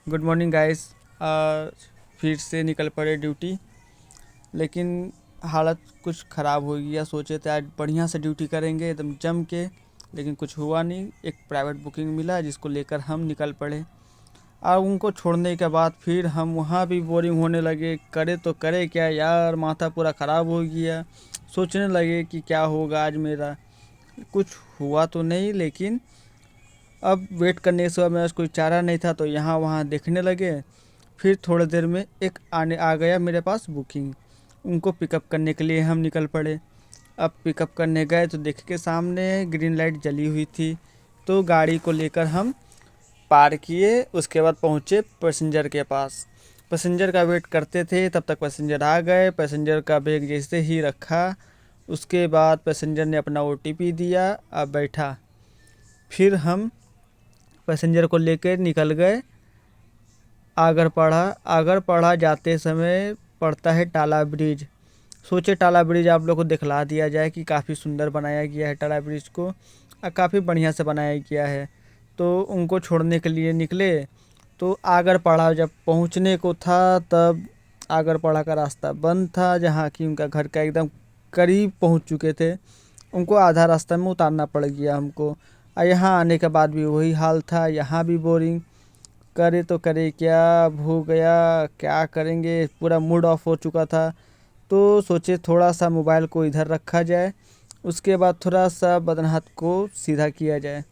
Good morning guys. आज फिर से निकल पड़े ड्यूटी, लेकिन हालत कुछ ख़राब हो गया। सोचे थे आज बढ़िया से ड्यूटी करेंगे एकदम जम के, लेकिन कुछ हुआ नहीं। एक प्राइवेट बुकिंग मिला जिसको लेकर हम निकल पड़े। और उनको छोड़ने के बाद फिर हम वहाँ भी बोरिंग होने लगे। करे तो करे क्या यार, माथा पूरा ख़राब हो गया। सोचने लगे कि क्या होगा आज मेरा। कुछ हुआ तो नहीं, लेकिन अब वेट करने के सिवा मेरा कोई चारा नहीं था, तो यहाँ वहाँ देखने लगे। फिर थोड़ी देर में एक आने आ गया मेरे पास बुकिंग। उनको पिकअप करने के लिए हम निकल पड़े। अब पिकअप करने गए तो देखे कि सामने ग्रीन लाइट जली हुई थी। तो गाड़ी को लेकर हम पार किए। उसके बाद पहुँचे पैसेंजर के पास। पैसेंजर का वेट करते थे, तब तक पैसेंजर आ गए। पैसेंजर का बैग जैसे ही रखा, उसके बाद पैसेंजर ने अपना ओटीपी दिया। अब बैठा। फिर हम पैसेंजर को लेकर निकल गए आगरपड़ा जाते समय पड़ता है टाला ब्रिज। सोचे टाला ब्रिज आप लोग को दिखला दिया जाए कि काफ़ी सुंदर बनाया गया है टाला ब्रिज को, और काफ़ी बढ़िया से बनाया गया है। तो उनको छोड़ने के लिए निकले। तो आगरपड़ा जब पहुंचने को था, तब आगरपड़ा का रास्ता बंद था, जहां कि उनका घर का एकदम करीब पहुंच चुके थे। उनको आधा रास्ता में उतारना पड़ गया हमको। और यहाँ आने के बाद भी वही हाल था, यहाँ भी बोरिंग। करे तो करे क्या, हो गया क्या करेंगे, पूरा मूड ऑफ हो चुका था। तो सोचे थोड़ा सा मोबाइल को इधर रखा जाए, उसके बाद थोड़ा सा बदन हाथ को सीधा किया जाए।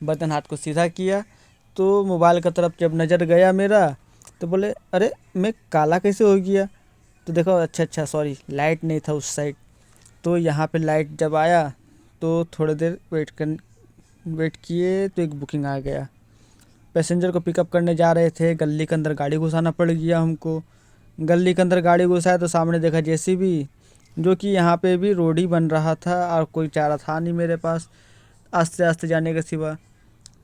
बदन हाथ को सीधा किया तो मोबाइल की तरफ जब नज़र गया मेरा, तो बोले अरे मैं काला कैसे हो गया। तो देखो, अच्छा सॉरी, लाइट नहीं था उस साइड। तो यहाँ पे लाइट जब आया तो थोड़ी देर वेट किए तो एक बुकिंग आ गया। पैसेंजर को पिकअप करने जा रहे थे, गली के अंदर गाड़ी घुसाना पड़ गया हमको। गली के अंदर गाड़ी घुसाया तो सामने देखा जेसीबी, जो कि यहाँ पे भी रोड ही बन रहा था और कोई चारा था नहीं मेरे पास आस्ते आस्ते जाने के सिवा।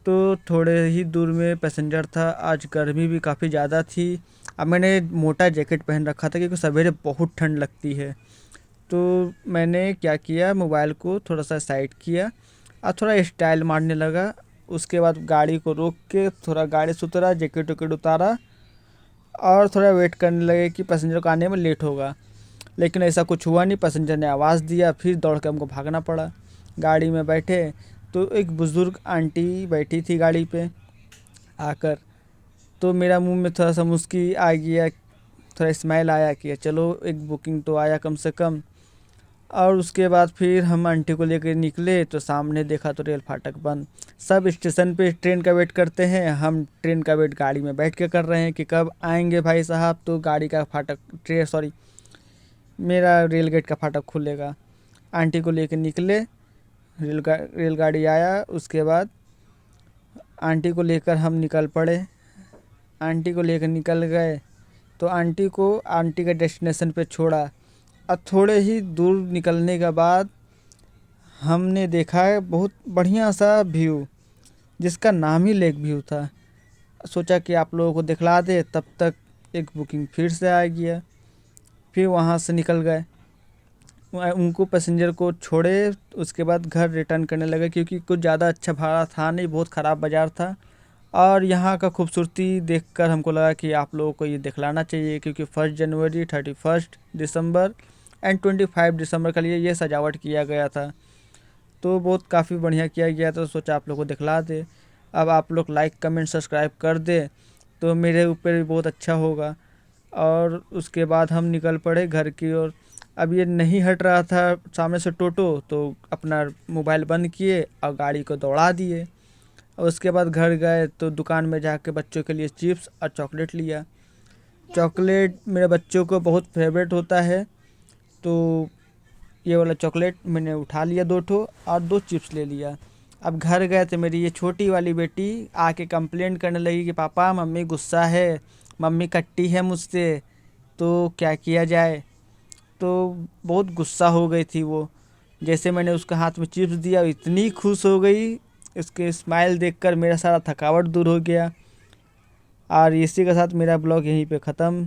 तो थोड़े ही दूर में पैसेंजर था। आज गर्मी भी काफ़ी ज़्यादा थी। अब मैंने मोटा जैकेट पहन रखा था क्योंकि सवेरे बहुत ठंड लगती है। तो मैंने क्या किया, मोबाइल को थोड़ा सा साइड किया और थोड़ा स्टाइल मारने लगा। उसके बाद गाड़ी को रोक के थोड़ा गाड़ी से उतरा, जैकेट वैकेट उतारा और थोड़ा वेट करने लगे कि पैसेंजर को आने में लेट होगा। लेकिन ऐसा कुछ हुआ नहीं। पैसेंजर ने आवाज़ दिया, फिर दौड़ के हमको भागना पड़ा। गाड़ी में बैठे तो एक बुज़ुर्ग आंटी बैठी थी गाड़ी पे आकर। तो मेरा मुंह में थोड़ा सा मुस्की आ गया, थोड़ा स्माइल आया कि चलो एक बुकिंग तो आया कम से कम। और उसके बाद फिर हम आंटी को लेकर निकले तो सामने देखा तो रेल फाटक बंद। सब स्टेशन पे ट्रेन का वेट करते हैं, हम ट्रेन का वेट गाड़ी में बैठ के कर रहे हैं कि कब आएंगे भाई साहब, तो गाड़ी का फाटक मेरा रेल गेट का फाटक खुलेगा। आंटी को लेकर निकले, रेलगाड़ी आया। उसके बाद आंटी को लेकर हम निकल पड़े। आंटी को लेकर निकल गए तो आंटी के डेस्टिनेशन पे छोड़ा। अब थोड़े ही दूर निकलने के बाद हमने देखा है बहुत बढ़िया सा व्यू, जिसका नाम ही लेक व्यू था। सोचा कि आप लोगों को दिखला दे, तब तक एक बुकिंग फिर से आ गया। फिर वहाँ से निकल गए, उनको पैसेंजर को छोड़े। उसके बाद घर रिटर्न करने लगे क्योंकि कुछ ज़्यादा अच्छा भाड़ा था नहीं, बहुत ख़राब बाज़ार था। और यहाँ का खूबसूरती देखकर हमको लगा कि आप लोगों को ये दिखलाना चाहिए, क्योंकि 1 जनवरी, 31 दिसंबर एंड 25 दिसंबर के लिए ये सजावट किया गया था। तो बहुत काफ़ी बढ़िया किया गया था, तो सोचा आप लोग को दिखला दे। अब आप लोग लाइक कमेंट सब्सक्राइब कर दे तो मेरे ऊपर भी बहुत अच्छा होगा। और उसके बाद हम निकल पड़े घर की ओर। अब ये नहीं हट रहा था सामने से टोटो, तो अपना मोबाइल बंद किए और गाड़ी को दौड़ा दिए। और उसके बाद घर गए तो दुकान में जाके बच्चों के लिए चिप्स और चॉकलेट लिया। चॉकलेट मेरे बच्चों को बहुत फेवरेट होता है, तो ये वाला चॉकलेट मैंने उठा लिया 2 ठो और 2 चिप्स ले लिया। अब घर गए तो मेरी ये छोटी वाली बेटी आके कंप्लेंट करने लगी कि पापा मम्मी गुस्सा है, मम्मी कट्टी है मुझसे, तो क्या किया जाए। तो बहुत गुस्सा हो गई थी वो। जैसे मैंने उसके हाथ में चिप्स दिया, इतनी खुश हो गई। उसके स्माइल देखकर मेरा सारा थकावट दूर हो गया। और इसी के साथ मेरा ब्लॉग यहीं पे ख़त्म।